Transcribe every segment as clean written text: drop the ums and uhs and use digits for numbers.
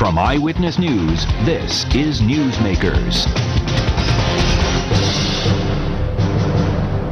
From Eyewitness News, this is Newsmakers.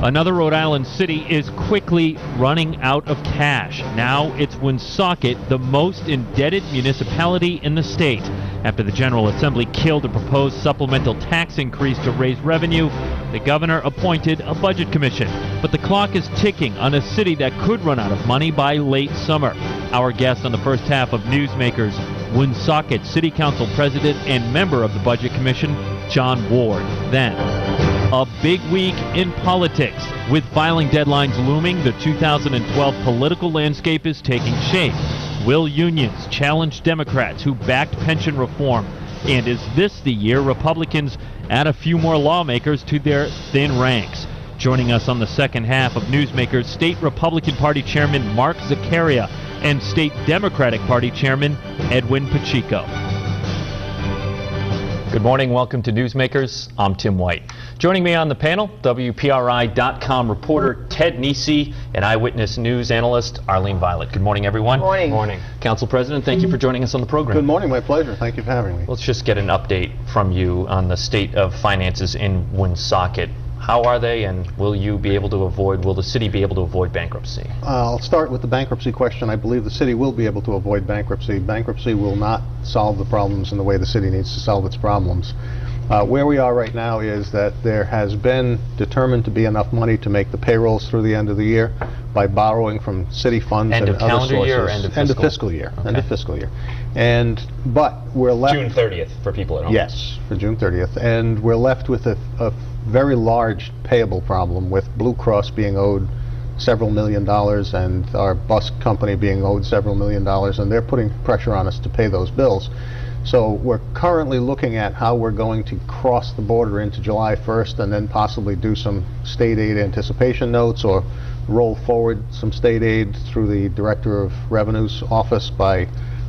Another Rhode Island city is quickly running out of cash. Now it's Woonsocket, the most indebted municipality in the state. After the General Assembly killed a proposed supplemental tax increase to raise revenue, the governor appointed a budget commission. But the clock is ticking on a city that could run out of money by late summer. Our guest on the first half of Newsmakers, Woonsocket City Council President and member of the Budget Commission, John Ward. Then, a big week in politics. With filing deadlines looming, the 2012 political landscape is taking shape. Will unions challenge Democrats who backed pension reform? And is this the year Republicans add a few more lawmakers to their thin ranks? Joining us on the second half of Newsmakers, State Republican Party Chairman Mark Zaccaria and State Democratic Party Chairman Edwin Pacheco. Good morning. Welcome to Newsmakers. I'm Tim White. Joining me on the panel, WPRI.com reporter Ted Nisi and Eyewitness News analyst Arlene Violet. Good morning, everyone. Good morning. Good morning. Council President, thank you for joining us on the program. Good morning. My pleasure. Thank you for having me. Let's just get an update from you on the state of finances in Woonsocket. How are they, and will the city be able to avoid bankruptcy? I'll start with the bankruptcy question. I believe the city will be able to avoid bankruptcy. Bankruptcy will not solve the problems in the way the city needs to solve its problems. Where we are right now is that there has been determined to be enough money to make the payrolls through the end of the year by borrowing from city funds and other sources. End of calendar year or end of fiscal? End of fiscal year. Okay. End of fiscal year. But we're left... June 30th for people at home. Yes, for June 30th. And we're left with a very large payable problem, with Blue Cross being owed several $1 million and our bus company being owed several $1 million, and they're putting pressure on us to pay those bills. So we're currently looking at how we're going to cross the border into July 1st and then possibly do some state aid anticipation notes or roll forward some state aid through the Director of Revenue's office by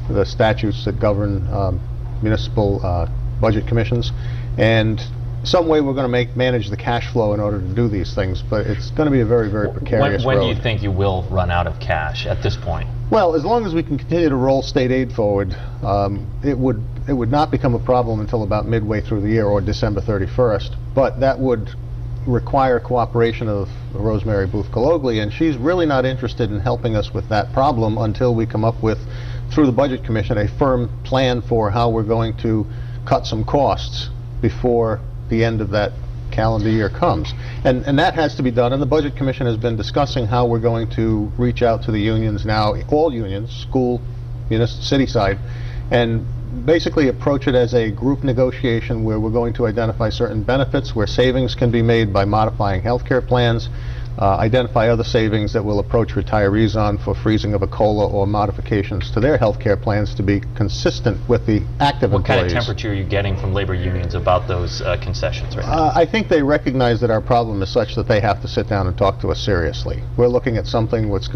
the statutes that govern municipal budget commissions. And some way we're going to manage the cash flow in order to do these things, but it's going to be a very, very precarious When road. do you think you will run out of cash at this point? Well, as long as we can continue to roll state aid forward, it would not become a problem until about midway through the year or December 31st. But that would require cooperation of Rosemary Booth-Cologli, and she's really not interested in helping us with that problem until we come up with, through the Budget Commission, a firm plan for how we're going to cut some costs before the end of that calendar year comes. And that has to be done, and the Budget Commission has been discussing how we're going to reach out to the unions now, all unions, school, city side, and basically approach it as a group negotiation where we're going to identify certain benefits where savings can be made by modifying health care plans, identify other savings that will approach retirees on for freezing of a COLA or modifications to their health care plans to be consistent with the active employees. What kind of temperature are you getting from labor unions about those concessions right now? I think they recognize that our problem is such that they have to sit down and talk to us seriously. We're looking at something what's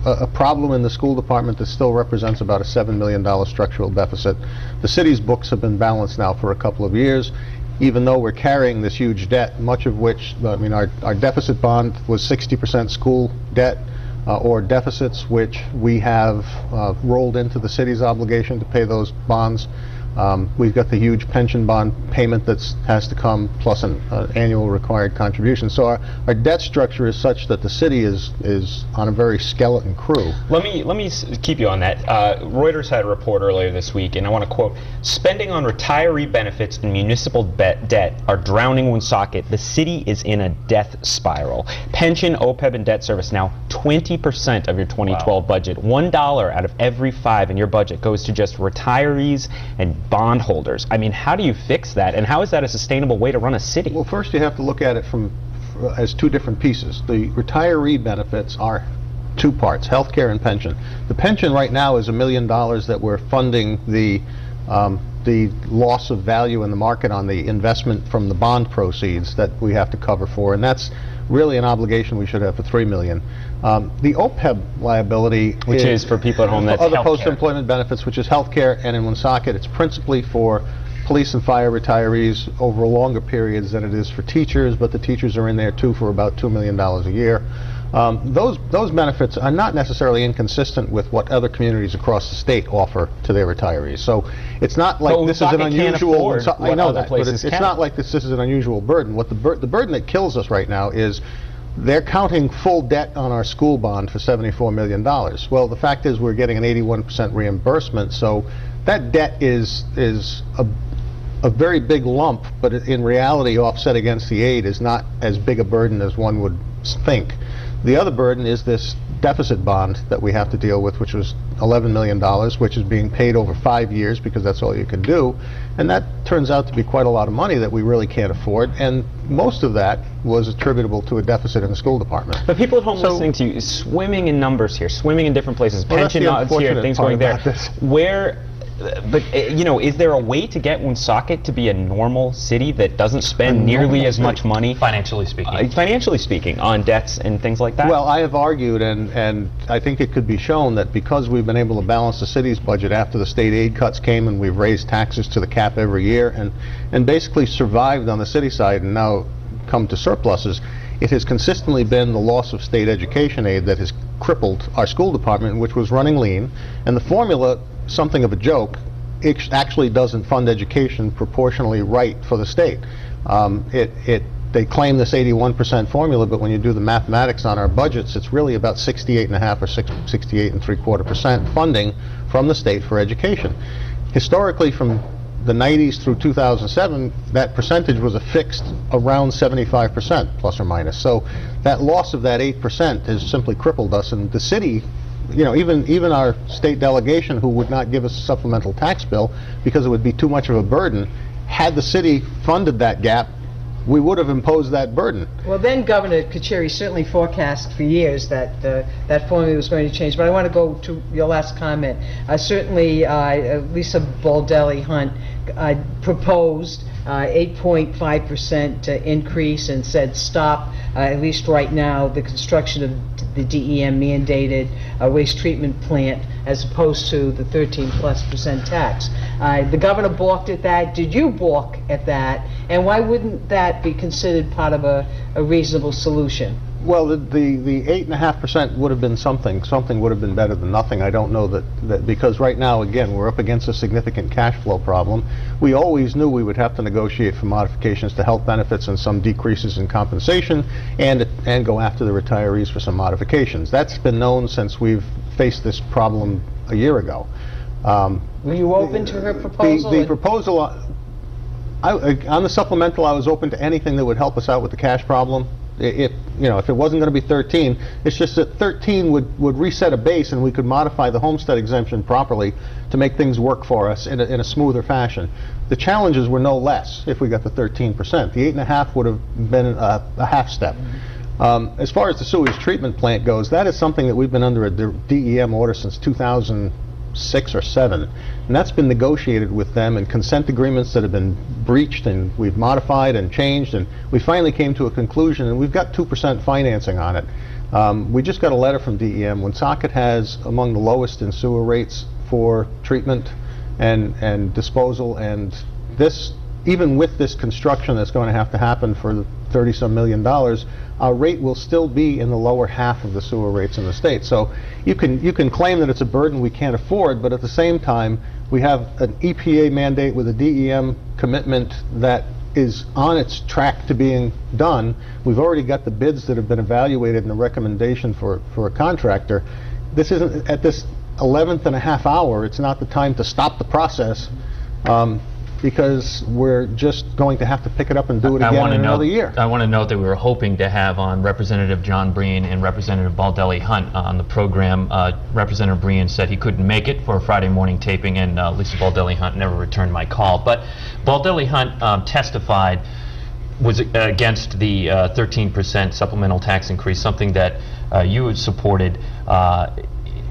a problem in the school department that still represents about a $7 million structural deficit. The city's books have been balanced now for a couple of years, even though we're carrying this huge debt, much of which, I mean, our deficit bond was 60% school debt, or deficits which we have rolled into the city's obligation to pay those bonds. We've got the huge pension bond payment that has to come, plus an annual required contribution. So our debt structure is such that the city is on a very skeleton crew. Let me keep you on that. Reuters had a report earlier this week, and I want to quote: "Spending on retiree benefits and municipal debt are drowning Woonsocket. The city is in a death spiral. Pension, OPEB, and debt service now 20% of your 2012 budget. $1 out of every 5 in your budget goes to just retirees and bondholders. I mean, how do you fix that, and how is that a sustainable way to run a city?" Well, first you have to look at it as two different pieces. The retiree benefits are two parts: health care and pension. The pension right now is $1 million that we're funding the loss of value in the market on the investment from the bond proceeds that we have to cover for, and that's really an obligation we should have for $3 million. The OPEB liability, which is for people at home, that's other post-employment benefits, which is health care, and in Woonsocket it's principally for police and fire retirees over longer periods than it is for teachers, but the teachers are in there too for about $2 million a year. Those benefits are not necessarily inconsistent with what other communities across the state offer to their retirees. So it's not like this is an unusual. I know that, but it's not like this is an unusual burden. What the burden that kills us right now is they're counting full debt on our school bond for $74 million. Well, the fact is we're getting an 81% reimbursement, so that debt is a very big lump, but in reality, offset against the aid is not as big a burden as one would think. The other burden is this deficit bond that we have to deal with, which was $11 million, which is being paid over 5 years because that's all you can do. And that turns out to be quite a lot of money that we really can't afford. And most of that was attributable to a deficit in the school department. But people at home listening to you, swimming in numbers here, swimming in different places, pension odds here, things going there. Where, but you know, is there a way to get Woonsocket to be a normal city that doesn't spend nearly as much money, financially speaking, on debts and things like that? Well, I have argued, and I think it could be shown that because we've been able to balance the city's budget after the state aid cuts came and we've raised taxes to the cap every year and basically survived on the city side and now come to surpluses, it has consistently been the loss of state education aid that has crippled our school department, which was running lean, and the formula, something of a joke, it actually doesn't fund education proportionally right for the state. They claim this 81% formula, but when you do the mathematics on our budgets, it's really about 68.5 or 68.75% funding from the state for education. Historically, from the 90s through 2007, that percentage was a fixed around 75%, plus or minus. So that loss of that 8% has simply crippled us, and the city, you know, even our state delegation, who would not give us a supplemental tax bill because it would be too much of a burden, had the city funded that gap, we would have imposed that burden. Well, then Governor Carcieri certainly forecast for years that that formula was going to change. But I want to go to your last comment. Certainly, Lisa Baldelli Hunt proposed 8.5% increase and said stop, at least right now, the construction of the DEM mandated waste treatment plant as opposed to the 13+% tax. The governor balked at that. Did you balk at that? And why wouldn't that be considered part of a reasonable solution? Well, the 8.5% would have been something. Something would have been better than nothing. I don't know that because right now, again, we're up against a significant cash flow problem. We always knew we would have to negotiate for modifications to health benefits and some decreases in compensation, and go after the retirees for some modifications. That's been known since we've faced this problem a year ago. Were you open to her proposal? The proposal, on the supplemental, I was open to anything that would help us out with the cash problem. If it wasn't going to be 13, it's just that 13 would reset a base and we could modify the homestead exemption properly to make things work for us in a smoother fashion. The challenges were no less if we got the 13%. The 8.5 would have been a half step. As far as the sewage treatment plant goes, that is something that we've been under a DEM order since 2006 or 7, and that's been negotiated with them, and consent agreements that have been breached, and we've modified and changed, and we finally came to a conclusion, and we've got 2% financing on it. We just got a letter from DEM. Woonsocket has among the lowest in sewer rates for treatment and disposal, and this, even with this construction that's going to have to happen for the $30-some million, our rate will still be in the lower half of the sewer rates in the state. So you can claim that it's a burden we can't afford, but at the same time, we have an EPA mandate with a DEM commitment that is on its track to being done. We've already got the bids that have been evaluated and a recommendation for a contractor. This isn't, at this 11th and a half hour, it's not the time to stop the process. Because we're just going to have to pick it up and do it again in another year. I want to note that we were hoping to have on Representative John Breen and Representative Baldelli Hunt on the program. Representative Breen said he couldn't make it for a Friday morning taping, and Lisa Baldelli Hunt never returned my call. But Baldelli Hunt testified was against the 13% supplemental tax increase, something that you had supported.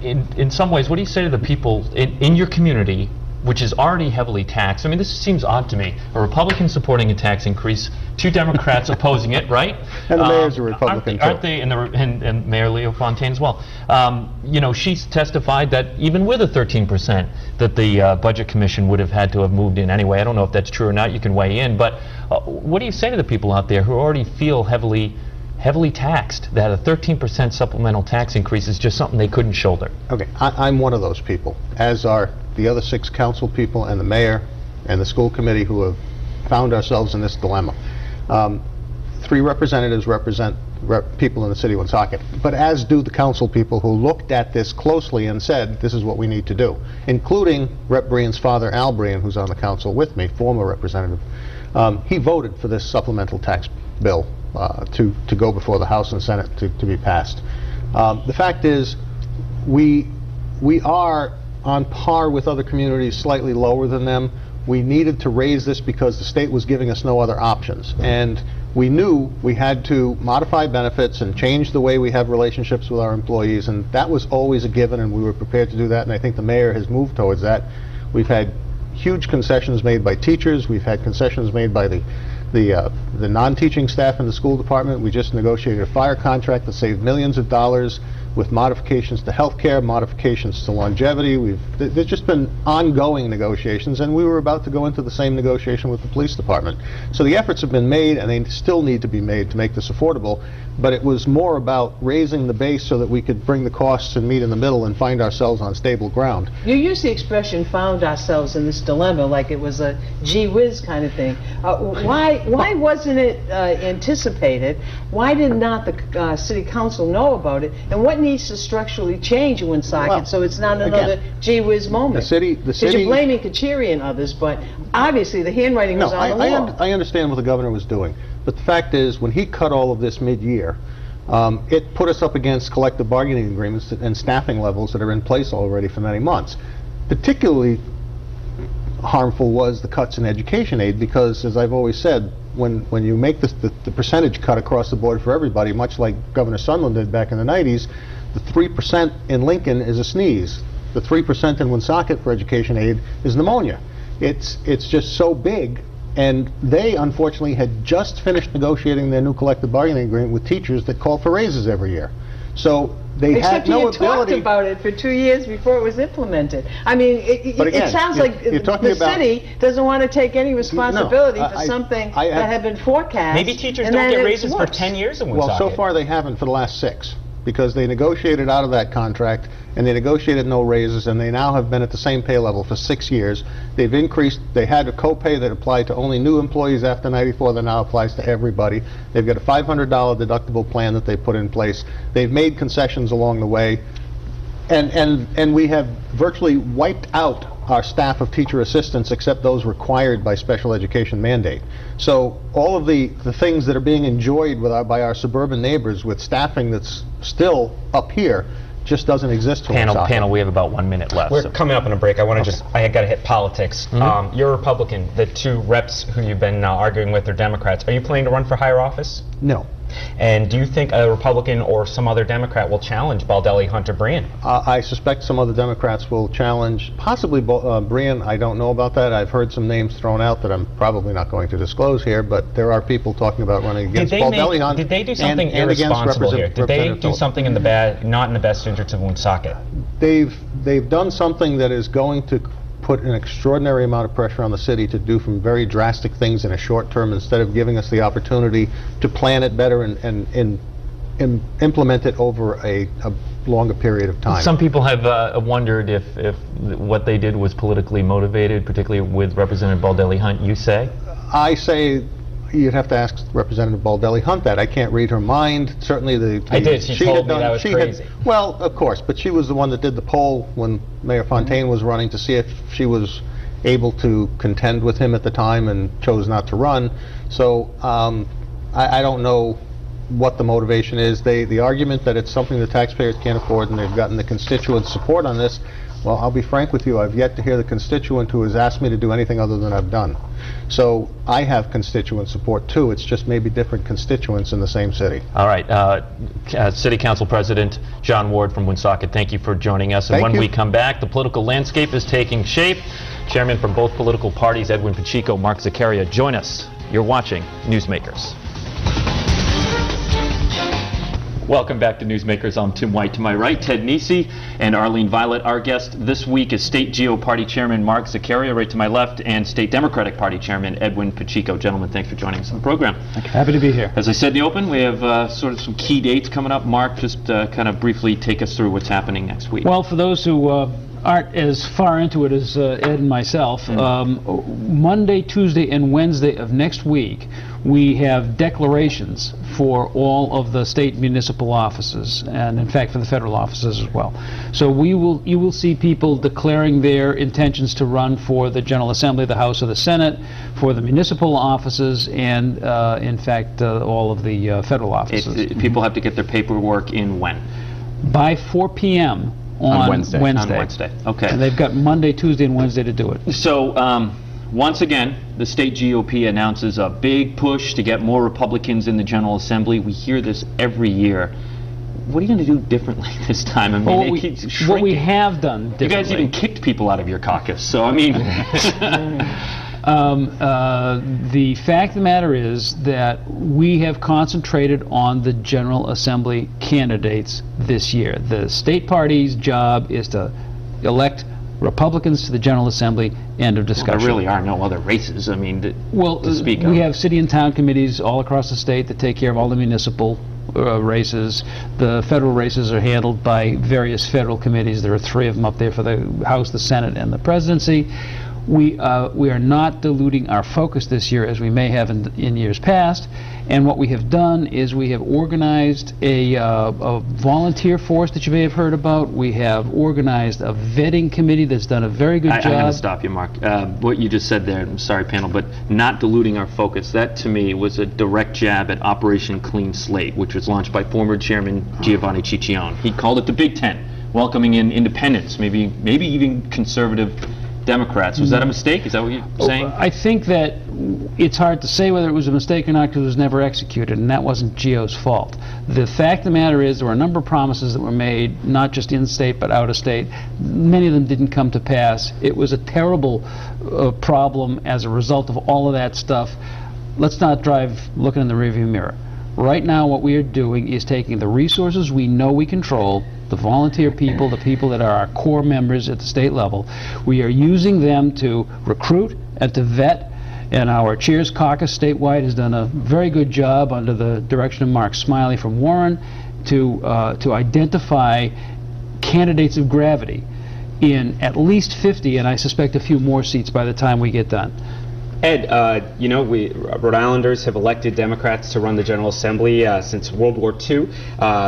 In some ways, what do you say to the people in your community, which is already heavily taxed? I mean, this seems odd to me. A Republican supporting a tax increase, 2 Democrats opposing it, right? And the mayor's a Republican, aren't they? And Mayor Leo Fontaine as well. You know, she's testified that even with a 13%, that the Budget Commission would have had to have moved in anyway. I don't know if that's true or not. You can weigh in. But what do you say to the people out there who already feel heavily heavily taxed, that a 13% supplemental tax increase is just something they couldn't shoulder. Okay, I'm one of those people, as are the other 6 council people and the mayor and the school committee who have found ourselves in this dilemma. 3 representatives represent people in the city of Woonsocket, but as do the council people who looked at this closely and said, this is what we need to do, including Rep. Brian's father, Al Brian, who's on the council with me, former representative. He voted for this supplemental tax bill to go before the House and Senate to be passed. The fact is, we are on par with other communities, slightly lower than them. We needed to raise this because the state was giving us no other options. And we knew we had to modify benefits and change the way we have relationships with our employees, and that was always a given, and we were prepared to do that, and I think the mayor has moved towards that. We've had huge concessions made by teachers. We've had concessions made by the non-teaching staff in the school department. We just negotiated a fire contract that saved millions of dollars with modifications to health care, modifications to longevity. There's just been ongoing negotiations, and we were about to go into the same negotiation with the police department. So the efforts have been made, and they still need to be made to make this affordable, but it was more about raising the base so that we could bring the costs and meet in the middle and find ourselves on stable ground. You use the expression "found ourselves in this dilemma" like it was a gee whiz kind of thing. Why wasn't it anticipated? Why did not the city council know about it? And what needs to structurally change in Woonsocket so it's not another gee whiz moment? The city. Because you're blaming Zaccaria and others, but obviously the handwriting was on the wall. I understand what the governor was doing, but the fact is, when he cut all of this mid-year, it put us up against collective bargaining agreements and staffing levels that are in place already for many months. Particularly harmful was the cuts in education aid, because, as I've always said, when you make the percentage cut across the board for everybody, much like Governor Sunland did back in the 90s, the 3% in Lincoln is a sneeze. The 3% in Woonsocket for education aid is pneumonia. It's just so big. And they, unfortunately, had just finished negotiating their new collective bargaining agreement with teachers that call for raises every year. So they had no ability. Except you talked about it for 2 years before it was implemented. I mean, it sounds like the city doesn't want to take any responsibility for something that had been forecast. Maybe teachers don't get raises for 10 years in Woonsocket. Well, so far they haven't for the last 6. Because they negotiated out of that contract, and they negotiated no raises, and they now have been at the same pay level for 6 years. They've increased, they had a copay that applied to only new employees after 94 that now applies to everybody. They've got a $500 deductible plan that they put in place. They've made concessions along the way, and we have virtually wiped out our staff of teacher assistants except those required by special education mandate. So all of the things that are being enjoyed by our suburban neighbors with staffing that's still up here just doesn't exist. Panel, we have about 1 minute left. We're coming up on a break. I want to I got to hit politics. You're a Republican. The 2 reps who you've been arguing with are Democrats. Are you planning to run for higher office? No. And do you think a Republican or some other Democrat will challenge Baldelli, Hunter, Brian? I suspect some other Democrats will challenge, possibly Brian. I don't know about that. I've heard some names thrown out that I'm probably not going to disclose here, but there are people talking about running against Baldelli, Hunt. Did they do something irresponsible here? Did they do something not in the best interest of Woonsocket? They've done something that is going to put an extraordinary amount of pressure on the city to do some very drastic things in a short term instead of giving us the opportunity to plan it better and implement it over a longer period of time. Some people have wondered if what they did was politically motivated, particularly with Representative Baldelli Hunt. You say? I say you'd have to ask Representative Baldelli Hunt that. I can't read her mind. Certainly I did. She told me that was crazy. Well, of course, but she was the one that did the poll when Mayor Fontaine was running to see if she was able to contend with him at the time and chose not to run. So I don't know what the motivation is. The argument that it's something the taxpayers can't afford and they've gotten the constituent support on this, well, I'll be frank with you, I've yet to hear the constituent who has asked me to do anything other than I've done. So I have constituent support too, it's just maybe different constituents in the same city. All right, City Council President John Ward from Woonsocket, thank you for joining us. And when we come back, the political landscape is taking shape. Chairmen from both political parties, Edwin Pacheco, Mark Zaccaria, join us. You're watching Newsmakers. Welcome back to Newsmakers. I'm Tim White. To my right, Ted Nesi and Arlene Violet. Our guest this week is State GO Party Chairman Mark Zaccaria, right to my left, and State Democratic Party Chairman Edwin Pacheco. Gentlemen, thanks for joining us on the program. Happy to be here. As I said in the open, we have sort of some key dates coming up. Mark, just kind of briefly take us through what's happening next week. Well, for those who aren't as far into it as Ed and myself, Monday, Tuesday, and Wednesday of next week, we have declarations for all of the state municipal offices, and in fact for the federal offices as well. So you will see people declaring their intentions to run for the General Assembly, the House, or the Senate, for the municipal offices, and in fact all of the federal offices. People have to get their paperwork in when? By 4 p.m. on Wednesday. On Wednesday. Okay. And they've got Monday, Tuesday, and Wednesday to do it. So once again, the state GOP announces a big push to get more Republicans in the General Assembly. We hear this every year. What are you going to do differently this time? I mean, it keeps shrinking. What we have done differently. You guys even kicked people out of your caucus, so I mean... the fact of the matter is that we have concentrated on the General Assembly candidates this year. The state party's job is to elect Republicans to the General Assembly. End of discussion. Well, there really are no other races, I mean, to speak of. We have city and town committees all across the state that take care of all the municipal races. The federal races are handled by various federal committees. There are 3 of them up there for the House, the Senate, and the presidency. We are not diluting our focus this year as we may have in years past, and what we have done is we have organized a volunteer force that you may have heard about. We have organized a vetting committee that's done a very good job. I'm going to stop you, Mark. What you just said there, I'm sorry, panel, but not diluting our focus, that to me was a direct jab at Operation Clean Slate, which was launched by former Chairman Giovanni Ciccione. He called it the Big Ten, welcoming in independents, maybe even conservative Democrats. Was that a mistake? Is that what you're saying? I think that it's hard to say whether it was a mistake or not because it was never executed, and that wasn't GO's fault. The fact of the matter is there were a number of promises that were made, not just in state but out of state. Many of them didn't come to pass. It was a terrible problem as a result of all of that stuff. Let's not drive looking in the rearview mirror. Right now what we are doing is taking the resources we know we control, the volunteer people, the people that are our core members at the state level. We are using them to recruit and to vet, and our Cheers Caucus statewide has done a very good job under the direction of Mark Smiley from Warren to identify candidates of gravity in at least 50, and I suspect a few more seats by the time we get done. Ed, you know, Rhode Islanders have elected Democrats to run the General Assembly since World War II.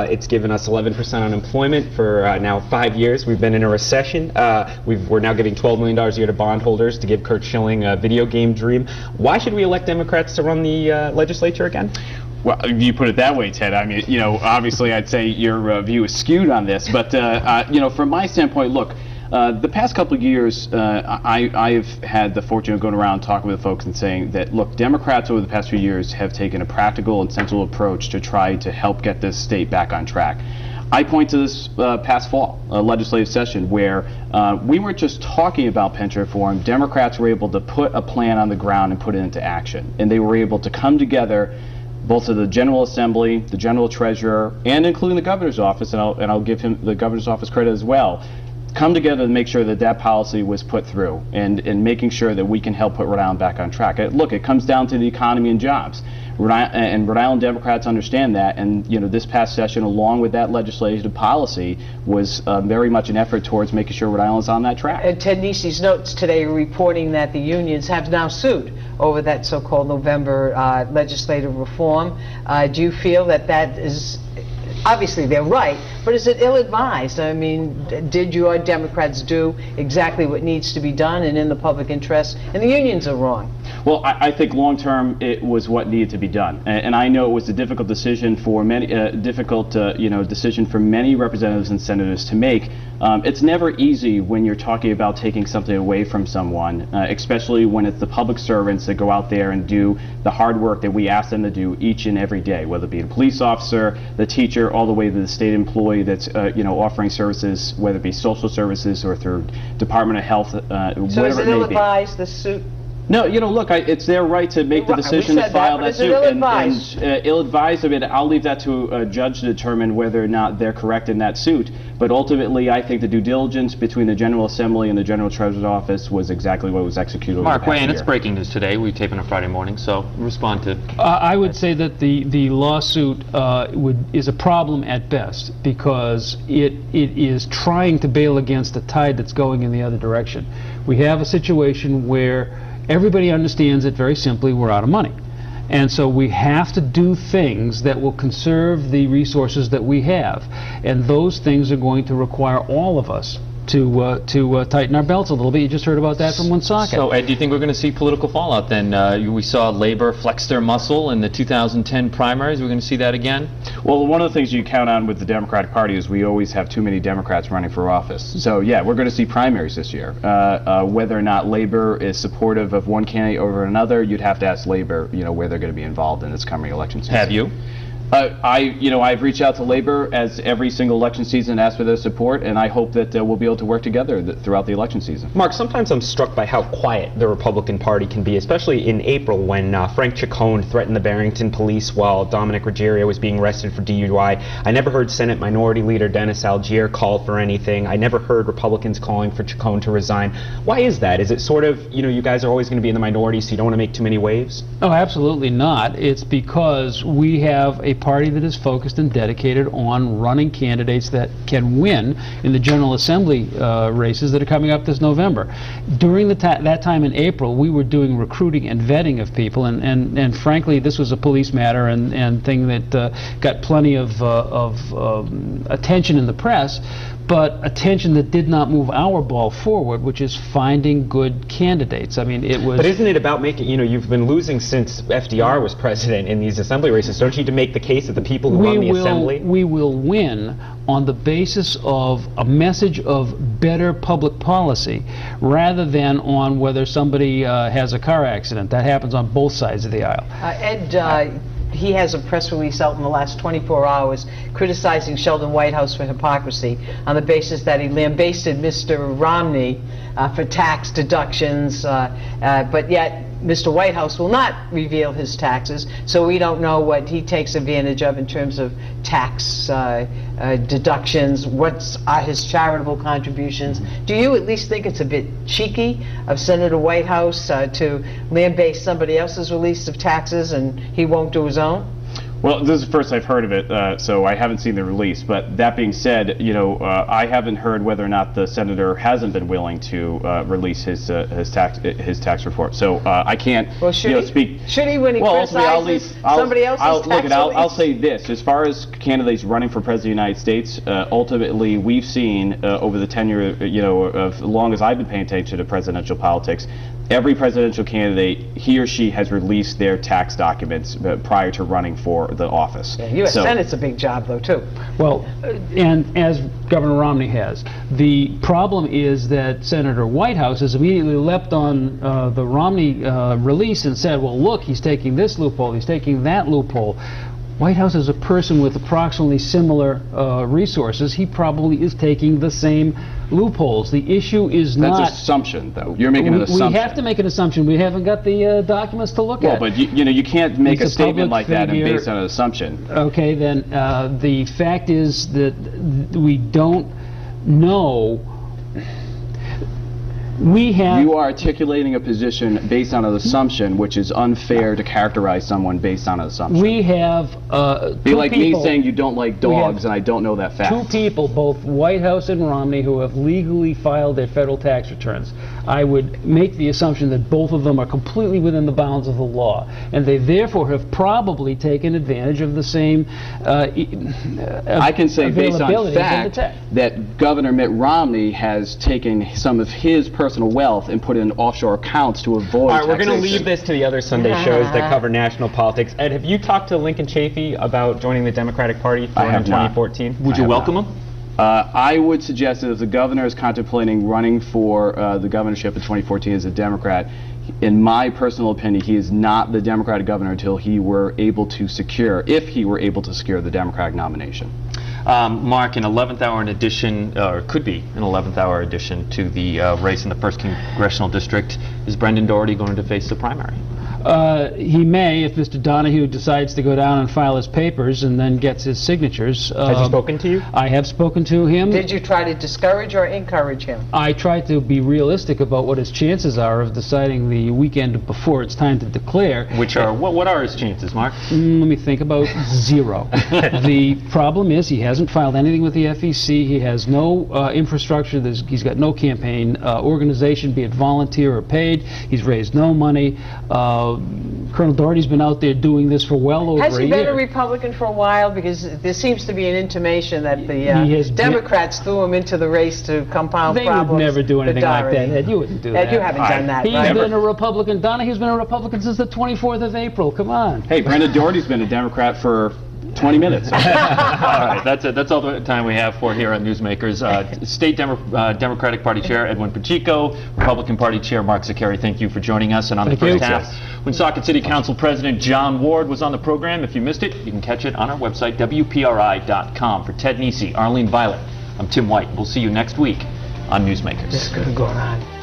It's given us 11% unemployment for now 5 years. We've been in a recession. We're now giving $12 million a year to bondholders to give Kurt Schilling a video game dream. Why should we elect Democrats to run the legislature again? Well, you put it that way, Ted. I mean, you know, obviously I'd say your view is skewed on this, but, you know, from my standpoint, look, the past couple of years, I've had the fortune of going around talking with folks and saying that, look, Democrats over the past few years have taken a practical and sensible approach to try to help get this state back on track. I point to this past fall legislative session where we weren't just talking about pension reform. Democrats were able to put a plan on the ground and put it into action. And they were able to come together, both of the General Assembly, the General Treasurer, and including the Governor's Office, and I'll give him the Governor's Office credit as well, come together to make sure that that policy was put through and making sure that we can help put Rhode Island back on track. Look, it comes down to the economy and jobs. Rhode Island Democrats understand that, and you know, this past session, along with that legislative policy, was very much an effort towards making sure Rhode Island's on that track. And Ted Nesi's notes today are reporting that the unions have now sued over that so-called November legislative reform. Do you feel that that is, obviously they're right, but is it ill-advised? I mean, did your Democrats do exactly what needs to be done and in the public interest, and the unions are wrong? Well, I think long-term it was what needed to be done, and I know it was a difficult decision for many, decision for many representatives and senators to make. It's never easy when you're talking about taking something away from someone, especially when it's the public servants that go out there and do the hard work that we ask them to do each and every day, whether it be a police officer, the teacher, all the way to the state employee that's offering services, whether it be social services or through Department of Health, so whatever is it may ill-advised, the suit? No, look, it's their right to make the decision to file that suit. And ill-advised, I mean, I'll leave that to a judge to determine whether or not they're correct in that suit. But ultimately, I think the due diligence between the General Assembly and the General Treasurer's Office was exactly what was executed over the Mark past Wayne, year. it's breaking news today. We tape on a Friday morning, so respond to. I would say that the lawsuit is a problem at best, because it is trying to bail against a tide that's going in the other direction. We have a situation where everybody understands it very simply: we're out of money. And so we have to do things that will conserve the resources that we have. And those things are going to require all of us to tighten our belts a little bit. You just heard about that from Woonsocket. So, Ed, do you think we're going to see political fallout then? We saw Labor flex their muscle in the 2010 primaries. We're going to see that again? Well, one of the things you count on with the Democratic Party is we always have too many Democrats running for office. So, yeah, we're going to see primaries this year. Whether or not Labor is supportive of one candidate over another, you'd have to ask Labor, where they're going to be involved in this coming election season. Have you? I've reached out to Labor as every single election season and asked for their support, and I hope that we'll be able to work together throughout the election season. Mark, sometimes I'm struck by how quiet the Republican Party can be, especially in April when Frank Chacon threatened the Barrington police while Dominic Ruggiero was being arrested for DUI. I never heard Senate Minority Leader Dennis Algier call for anything. I never heard Republicans calling for Chacon to resign. Why is that? Is it sort of, you guys are always going to be in the minority, so you don't want to make too many waves? Oh, absolutely not. It's because we have a party that is focused and dedicated on running candidates that can win in the General Assembly races that are coming up this November. During that time in April, we were doing recruiting and vetting of people, and frankly, this was a police matter and thing that got plenty of attention in the press, but attention that did not move our ball forward, which is finding good candidates. I mean, it was... But isn't it about making, you've been losing since FDR was president in these assembly races. Don't you need to make the case that the people who run the assembly... We will win on the basis of a message of better public policy, rather than on whether somebody has a car accident. That happens on both sides of the aisle. Ed, he has a press release out in the last 24 hours criticizing Sheldon Whitehouse for hypocrisy on the basis that he lambasted Mr. Romney for tax deductions, but yet Mr. Whitehouse will not reveal his taxes, so we don't know what he takes advantage of in terms of tax deductions, what are his charitable contributions. Do you at least think it's a bit cheeky of Senator Whitehouse to lambaste somebody else's release of taxes and he won't do his own? Well, this is the first I've heard of it, so I haven't seen the release. But that being said, I haven't heard whether or not the senator hasn't been willing to release his tax report. So I can't speak. Should he when he criticizes somebody else's tax release? I'll say this: as far as candidates running for president of the United States, ultimately we've seen over the tenure, of as long as I've been paying attention to presidential politics, every presidential candidate, he or she has released their tax documents prior to running for the office. Yeah, U.S. Senate's a big job, though, too. Well, and as Governor Romney has. The problem is that Senator Whitehouse has immediately leapt on the Romney release and said, well, look, he's taking this loophole, he's taking that loophole. Whitehouse is a person with approximately similar resources. He probably is taking the same loopholes. The issue is not... That's an assumption, though. You're making an assumption. We have to make an assumption. We haven't got the documents to look at. Well, but you can't make a statement like that and base on an assumption. Okay, then the fact is that we don't know. You are articulating a position based on an assumption, which is unfair to characterize someone based on an assumption. We have be like me saying you don't like dogs and I don't know that fact. Two people, both Whitehouse and Romney, who have legally filed their federal tax returns. I would make the assumption that both of them are completely within the bounds of the law, and they therefore have probably taken advantage of the same I can say based on fact that Governor Mitt Romney has taken some of his personal wealth and put it in offshore accounts to avoid taxation. All right, we're going to leave this to the other Sunday shows that cover national politics. Ed, have you talked to Lincoln Chafee about joining the Democratic Party in 2014? Would you welcome him? I would suggest that if the governor is contemplating running for the governorship in 2014 as a Democrat, in my personal opinion, he is not the Democratic governor until he were able to secure, if he were able to secure the Democratic nomination. Mark, an 11th hour in addition, or could be an 11th hour addition to the race in the 1st Congressional District. Is Brendan Doherty going to face the primary? He may, if Mr. Donahue decides to go down and file his papers and then gets his signatures. Has he spoken to you? I have spoken to him. Did you try to discourage or encourage him? I tried to be realistic about what his chances are of deciding the weekend before it's time to declare. Which are, what are his chances, Mark? Let me think, about 0. The problem is he hasn't filed anything with the FEC. He has no infrastructure. He's got no campaign organization, be it volunteer or paid. He's raised no money. Colonel Doherty's been out there doing this for well over a year. Has he been a Republican for a while? Because there seems to be an intimation that the Democrats threw him into the race to compound problems. They would never do anything like that, Ed. You wouldn't do that. Ed, you haven't done that, He's right? been a Republican. Donahue's been a Republican since the 24th of April. Come on. Hey, Brendan Doherty's been a Democrat for 20 minutes. All right, that's it. That's all the time we have for here on Newsmakers. State Democratic Party Chair Edwin Pacheco, Republican Party Chair Mark Zaccaria, thank you for joining us. And on the first half, Woonsocket City Council President John Ward was on the program. If you missed it, you can catch it on our website, WPRI.com. For Ted Nesi, Arlene Violet, I'm Tim White. We'll see you next week on Newsmakers. This is going to go on.